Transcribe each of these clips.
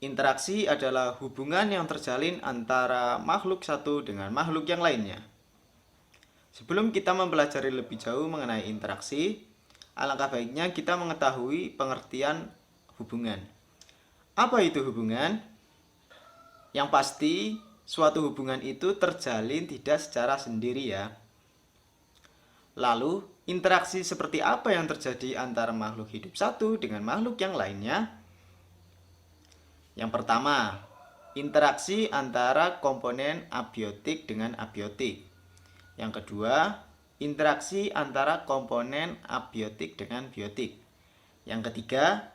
Interaksi adalah hubungan yang terjalin antara makhluk satu dengan makhluk yang lainnya. Sebelum kita mempelajari lebih jauh mengenai interaksi, alangkah baiknya kita mengetahui pengertian hubungan. Apa itu hubungan? Yang pasti, suatu hubungan itu terjalin tidak secara sendiri ya. Lalu, interaksi seperti apa yang terjadi antara makhluk hidup satu dengan makhluk yang lainnya? Yang pertama, interaksi antara komponen abiotik dengan abiotik. Yang kedua, interaksi antara komponen abiotik dengan biotik. Yang ketiga,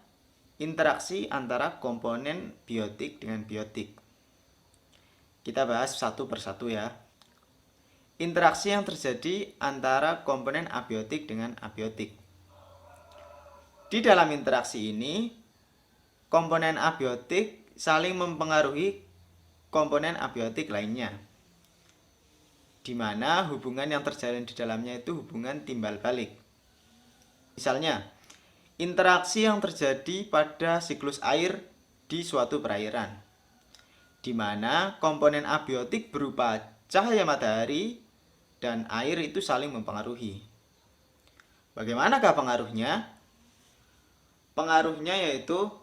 interaksi antara komponen biotik dengan biotik. Kita bahas satu persatu ya. Interaksi yang terjadi antara komponen abiotik dengan abiotik. Di dalam interaksi ini, komponen abiotik saling mempengaruhi komponen abiotik lainnya, di mana hubungan yang terjalin di dalamnya itu hubungan timbal balik. Misalnya, interaksi yang terjadi pada siklus air di suatu perairan, di mana komponen abiotik berupa cahaya matahari dan air itu saling mempengaruhi. Bagaimanakah pengaruhnya? Pengaruhnya yaitu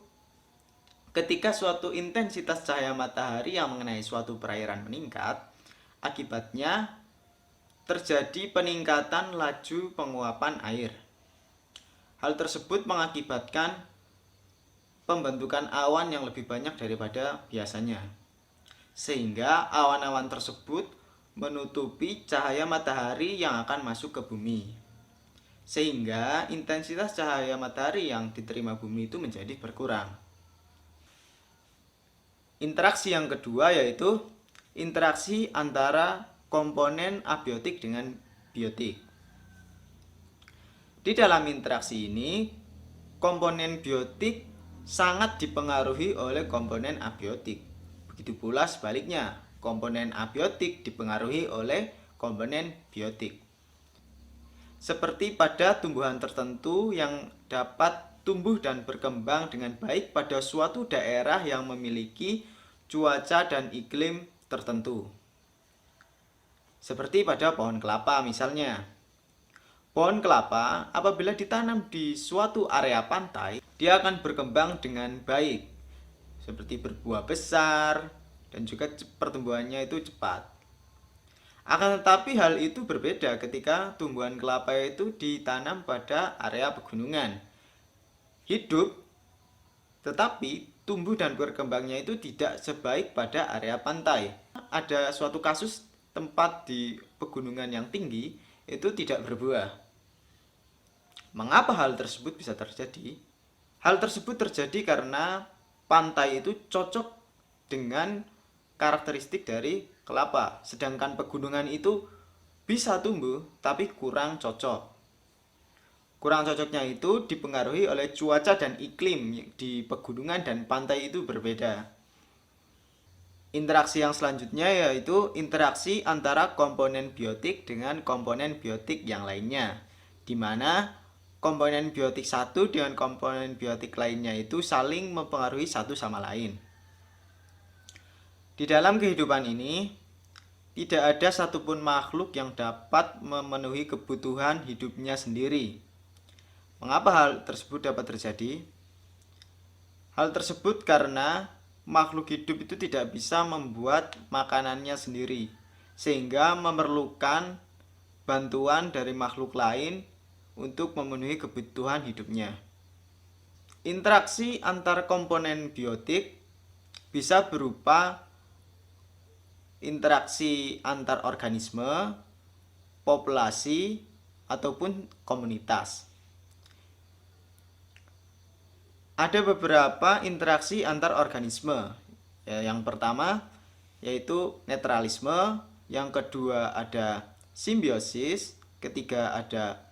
ketika suatu intensitas cahaya matahari yang mengenai suatu perairan meningkat, akibatnya terjadi peningkatan laju penguapan air. Hal tersebut mengakibatkan pembentukan awan yang lebih banyak daripada biasanya, sehingga awan-awan tersebut menutupi cahaya matahari yang akan masuk ke bumi, sehingga intensitas cahaya matahari yang diterima bumi itu menjadi berkurang. Interaksi yang kedua yaitu interaksi antara komponen abiotik dengan biotik. Di dalam interaksi ini, komponen biotik sangat dipengaruhi oleh komponen abiotik. Begitu pula sebaliknya, komponen abiotik dipengaruhi oleh komponen biotik. Seperti pada tumbuhan tertentu yang dapat tumbuh dan berkembang dengan baik pada suatu daerah yang memiliki cuaca dan iklim tertentu. Seperti pada pohon kelapa misalnya. Pohon kelapa apabila ditanam di suatu area pantai, dia akan berkembang dengan baik, seperti berbuah besar dan juga pertumbuhannya itu cepat. Akan tetapi hal itu berbeda ketika tumbuhan kelapa itu ditanam pada area pegunungan. Hidup, tetapi tumbuh dan berkembangnya itu tidak sebaik pada area pantai. Ada suatu kasus tempat di pegunungan yang tinggi itu tidak berbuah. Mengapa hal tersebut bisa terjadi? Hal tersebut terjadi karena pantai itu cocok dengan karakteristik dari kelapa, sedangkan pegunungan itu bisa tumbuh tapi kurang cocok. Kurang cocoknya itu dipengaruhi oleh cuaca dan iklim di pegunungan dan pantai itu berbeda. Interaksi yang selanjutnya yaitu interaksi antara komponen biotik dengan komponen biotik yang lainnya, di mana komponen biotik satu dengan komponen biotik lainnya itu saling mempengaruhi satu sama lain. Di dalam kehidupan ini, tidak ada satupun makhluk yang dapat memenuhi kebutuhan hidupnya sendiri. Mengapa hal tersebut dapat terjadi? Hal tersebut karena makhluk hidup itu tidak bisa membuat makanannya sendiri, sehingga memerlukan bantuan dari makhluk lain untuk memenuhi kebutuhan hidupnya. Interaksi antar komponen biotik bisa berupa interaksi antar organisme, populasi, ataupun komunitas. Ada beberapa interaksi antar organisme. Yang pertama yaitu netralisme, yang kedua ada simbiosis, ketiga ada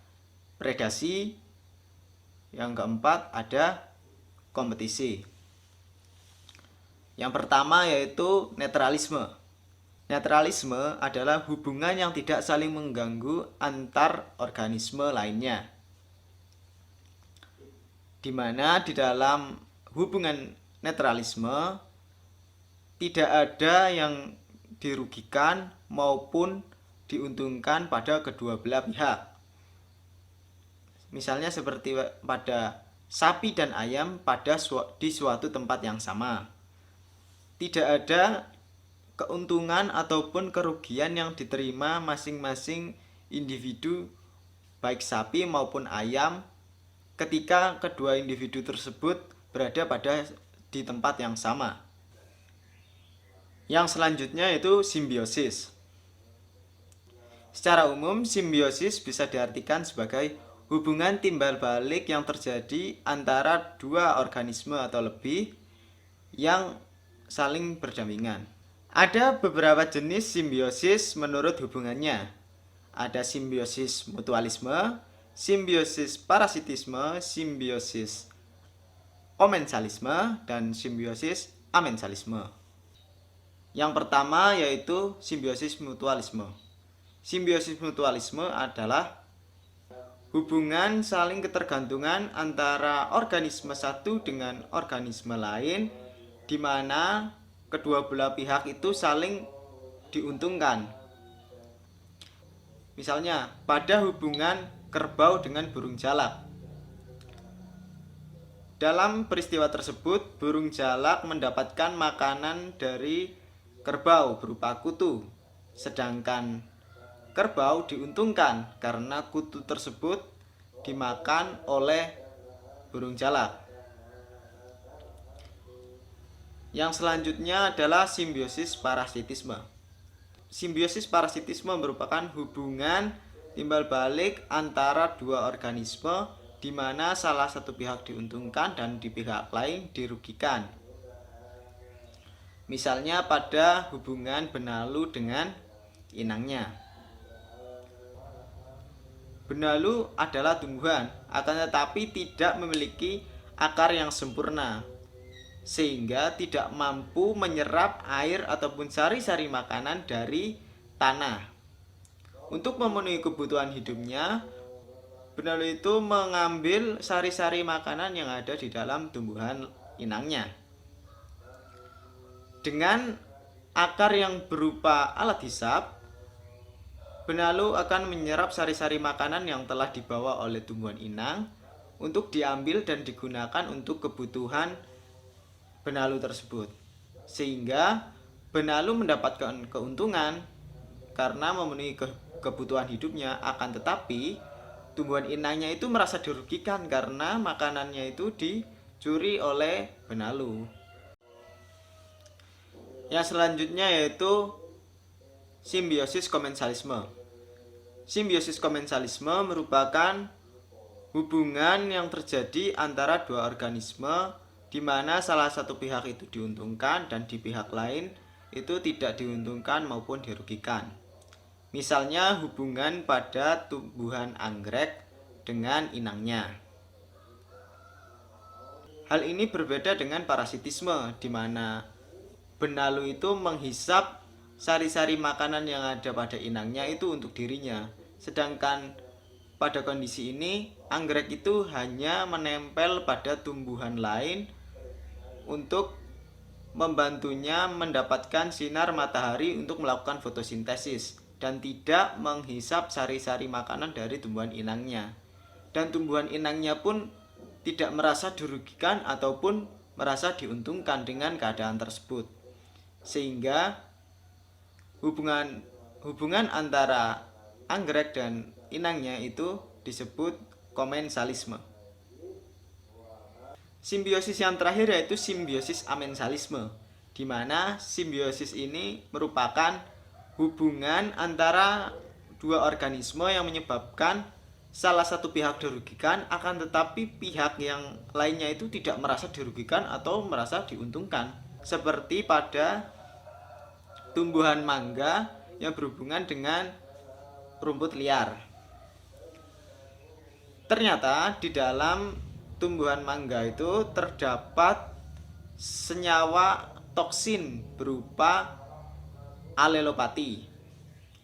predasi, yang keempat ada kompetisi. Yang pertama yaitu netralisme. Netralisme adalah hubungan yang tidak saling mengganggu antar organisme lainnya, di mana di dalam hubungan netralisme tidak ada yang dirugikan maupun diuntungkan pada kedua belah pihak. Misalnya seperti pada sapi dan ayam di suatu tempat yang sama. Tidak ada keuntungan ataupun kerugian yang diterima masing-masing individu baik sapi maupun ayam ketika kedua individu tersebut berada di tempat yang sama. Yang selanjutnya itu simbiosis. Secara umum, simbiosis bisa diartikan sebagai hubungan timbal balik yang terjadi antara dua organisme atau lebih yang saling berdampingan. Ada beberapa jenis simbiosis menurut hubungannya. Ada simbiosis mutualisme, simbiosis parasitisme, simbiosis komensalisme, dan simbiosis amensalisme. Yang pertama yaitu simbiosis mutualisme. Simbiosis mutualisme adalah hubungan saling ketergantungan antara organisme satu dengan organisme lain, di mana kedua belah pihak itu saling diuntungkan. Misalnya, pada hubungan kerbau dengan burung jalak. Dalam peristiwa tersebut, burung jalak mendapatkan makanan dari kerbau berupa kutu, sedangkan kerbau diuntungkan karena kutu tersebut dimakan oleh burung jalak. Yang selanjutnya adalah simbiosis parasitisme. Simbiosis parasitisme merupakan hubungan timbal balik antara dua organisme di mana salah satu pihak diuntungkan dan di pihak lain dirugikan. Misalnya pada hubungan benalu dengan inangnya. Benalu adalah tumbuhan, akan tetapi tidak memiliki akar yang sempurna, sehingga tidak mampu menyerap air ataupun sari-sari makanan dari tanah. Untuk memenuhi kebutuhan hidupnya, benalu itu mengambil sari-sari makanan yang ada di dalam tumbuhan inangnya. Dengan akar yang berupa alat hisap, benalu akan menyerap sari-sari makanan yang telah dibawa oleh tumbuhan inang untuk diambil dan digunakan untuk kebutuhan benalu tersebut. Sehingga benalu mendapatkan keuntungan karena memenuhi kebutuhan hidupnya, akan tetapi tumbuhan inangnya itu merasa dirugikan karena makanannya itu dicuri oleh benalu. Yang selanjutnya yaitu simbiosis komensalisme. Simbiosis komensalisme merupakan hubungan yang terjadi antara dua organisme di mana salah satu pihak itu diuntungkan dan di pihak lain itu tidak diuntungkan maupun dirugikan. Misalnya hubungan pada tumbuhan anggrek dengan inangnya. Hal ini berbeda dengan parasitisme, di mana benalu itu menghisap sari-sari makanan yang ada pada inangnya itu untuk dirinya. Sedangkan pada kondisi ini, anggrek itu hanya menempel pada tumbuhan lain untuk membantunya mendapatkan sinar matahari untuk melakukan fotosintesis dan tidak menghisap sari-sari makanan dari tumbuhan inangnya. Dan tumbuhan inangnya pun tidak merasa dirugikan ataupun merasa diuntungkan dengan keadaan tersebut. Sehingga hubungan antara anggrek dan inangnya itu disebut komensalisme. Simbiosis yang terakhir yaitu simbiosis amensalisme, di mana simbiosis ini merupakan hubungan antara dua organisme yang menyebabkan salah satu pihak dirugikan, akan tetapi pihak yang lainnya itu tidak merasa dirugikan atau merasa diuntungkan, seperti pada tumbuhan mangga yang berhubungan dengan rumput liar. Ternyata di dalam tumbuhan mangga itu terdapat senyawa toksin berupa alelopati,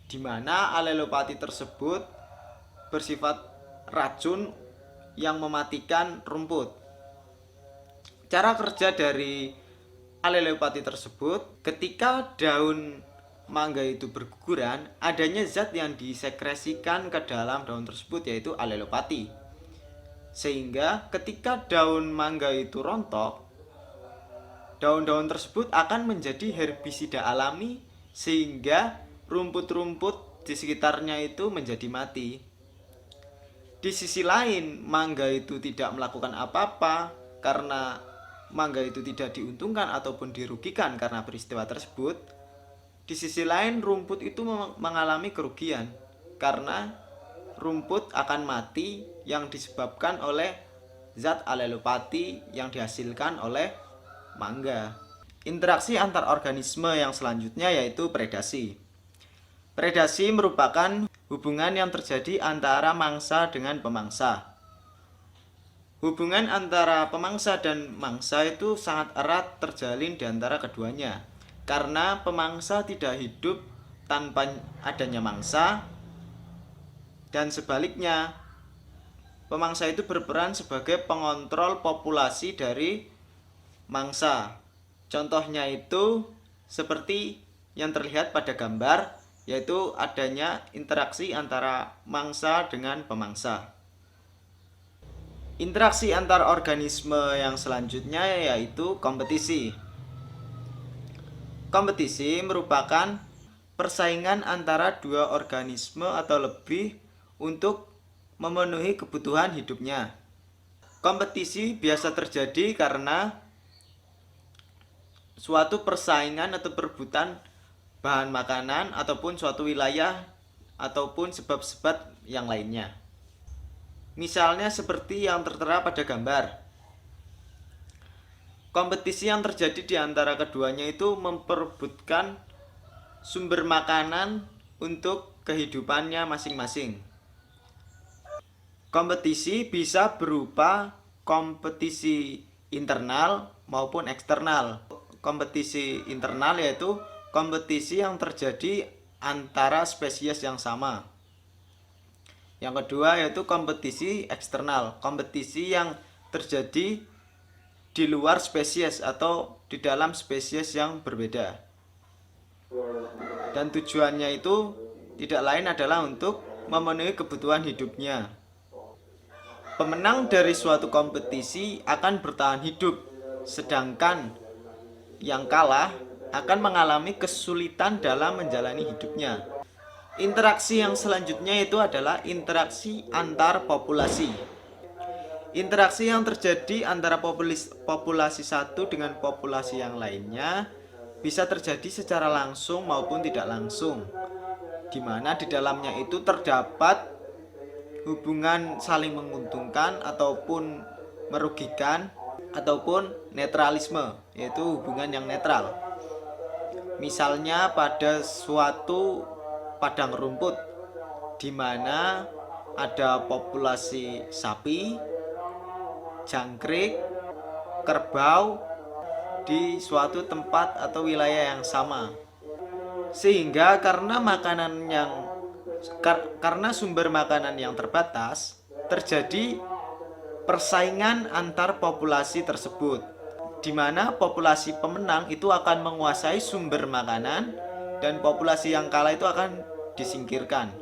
di mana alelopati tersebut bersifat racun yang mematikan rumput. Cara kerja dari alelopati tersebut, ketika daun mangga itu berguguran, adanya zat yang disekresikan ke dalam daun tersebut, yaitu alelopati. Sehingga ketika daun mangga itu rontok, daun-daun tersebut akan menjadi herbisida alami, sehingga rumput-rumput di sekitarnya itu menjadi mati. Di sisi lain, mangga itu tidak melakukan apa-apa karena mangga itu tidak diuntungkan ataupun dirugikan karena peristiwa tersebut. Di sisi lain, rumput itu mengalami kerugian karena rumput akan mati yang disebabkan oleh zat alelopati yang dihasilkan oleh mangga. Interaksi antar organisme yang selanjutnya yaitu predasi. Predasi merupakan hubungan yang terjadi antara mangsa dengan pemangsa. Hubungan antara pemangsa dan mangsa itu sangat erat terjalin di antara keduanya, karena pemangsa tidak hidup tanpa adanya mangsa, dan sebaliknya, pemangsa itu berperan sebagai pengontrol populasi dari mangsa. Contohnya itu seperti yang terlihat pada gambar, yaitu adanya interaksi antara mangsa dengan pemangsa. Interaksi antar organisme yang selanjutnya yaitu kompetisi. Kompetisi merupakan persaingan antara dua organisme atau lebih untuk memenuhi kebutuhan hidupnya. Kompetisi biasa terjadi karena suatu persaingan atau perebutan bahan makanan ataupun suatu wilayah ataupun sebab-sebab yang lainnya. Misalnya seperti yang tertera pada gambar. Kompetisi yang terjadi di antara keduanya itu memperebutkan sumber makanan untuk kehidupannya masing-masing. Kompetisi bisa berupa kompetisi internal maupun eksternal. Kompetisi internal yaitu kompetisi yang terjadi antara spesies yang sama. Yang kedua yaitu kompetisi eksternal, kompetisi yang terjadi di luar spesies atau di dalam spesies yang berbeda. Dan tujuannya itu tidak lain adalah untuk memenuhi kebutuhan hidupnya. Pemenang dari suatu kompetisi akan bertahan hidup, sedangkan yang kalah akan mengalami kesulitan dalam menjalani hidupnya. Interaksi yang selanjutnya itu adalah interaksi antar populasi. Interaksi yang terjadi antara populasi satu dengan populasi yang lainnya bisa terjadi secara langsung maupun tidak langsung, di mana di dalamnya itu terdapat hubungan saling menguntungkan ataupun merugikan ataupun netralisme, yaitu hubungan yang netral. Misalnya pada suatu padang rumput di mana ada populasi sapi, jangkrik, kerbau di suatu tempat atau wilayah yang sama. Sehingga karena sumber makanan yang terbatas, terjadi persaingan antar populasi tersebut, di mana populasi pemenang itu akan menguasai sumber makanan dan populasi yang kalah itu akan disingkirkan.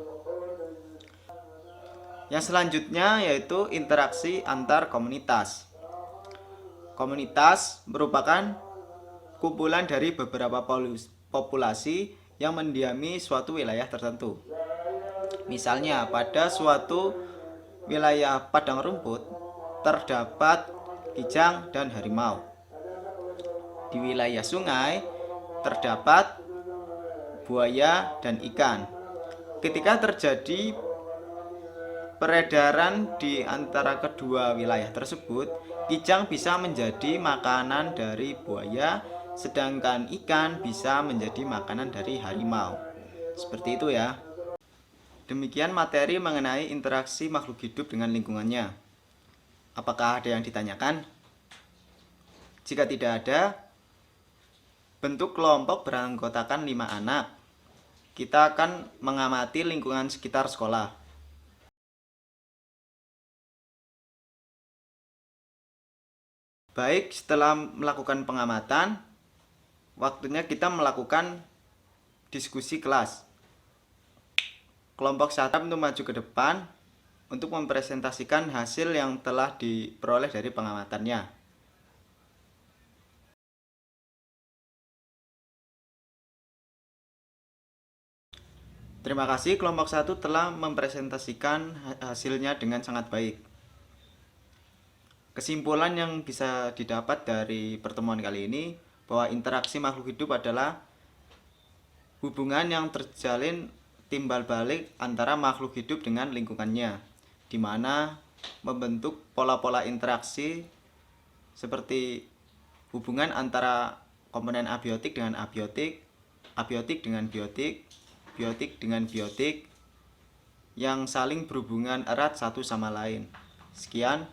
Yang selanjutnya yaitu interaksi antar komunitas. Komunitas merupakan kumpulan dari beberapa populasi yang mendiami suatu wilayah tertentu. Misalnya pada suatu wilayah padang rumput terdapat kijang dan harimau. Di wilayah sungai terdapat buaya dan ikan. Ketika terjadi peredaran di antara kedua wilayah tersebut, kijang bisa menjadi makanan dari buaya, sedangkan ikan bisa menjadi makanan dari harimau. Seperti itu ya. Demikian materi mengenai interaksi makhluk hidup dengan lingkungannya. Apakah ada yang ditanyakan? Jika tidak ada, bentuk kelompok beranggotakan 5 anak. Kita akan mengamati lingkungan sekitar sekolah. Baik, setelah melakukan pengamatan, waktunya kita melakukan diskusi kelas. Kelompok 1 untuk maju ke depan untuk mempresentasikan hasil yang telah diperoleh dari pengamatannya. Terima kasih, kelompok 1 telah mempresentasikan hasilnya dengan sangat baik. Kesimpulan yang bisa didapat dari pertemuan kali ini bahwa interaksi makhluk hidup adalah hubungan yang terjalin timbal balik antara makhluk hidup dengan lingkungannya, di mana membentuk pola-pola interaksi seperti hubungan antara komponen abiotik dengan abiotik, abiotik dengan biotik, biotik dengan biotik yang saling berhubungan erat satu sama lain. Sekian.